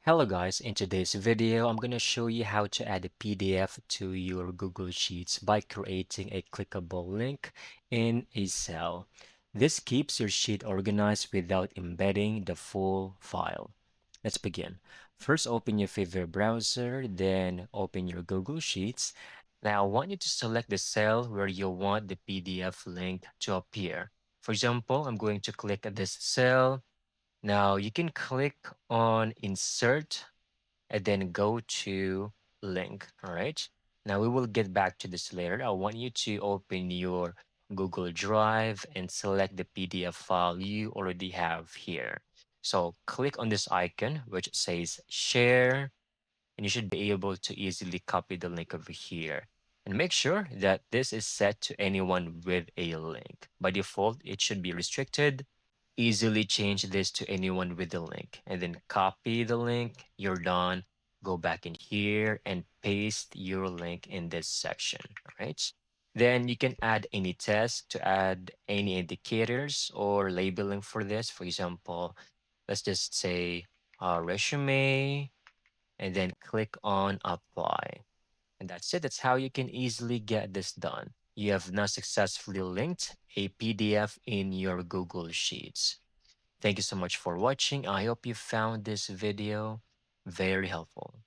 Hello guys, in today's video, I'm going to show you how to add a PDF to your Google Sheets by creating a clickable link in a cell. This keeps your sheet organized without embedding the full file. Let's begin. First, open your favorite browser, then open your Google Sheets. Now, I want you to select the cell where you want the PDF link to appear. For example, I'm going to click at this cell. Now, you can click on Insert and then go to link. All right. Now we will get back to this later. I want you to open your Google Drive and select the PDF file you already have here. So click on this icon which says share, and you should be able to easily copy the link over here. And make sure that this is set to anyone with a link. By default, it should be restricted. Easily change this to anyone with the link and then copy the link. You're done. Go back in here and paste your link in this section. All right. Then you can add any text to add any indicators or labeling for this. For example, let's just say resume and then click on apply. And that's it. That's how you can easily get this done. You have now successfully linked a PDF in your Google Sheets. Thank you so much for watching. I hope you found this video very helpful.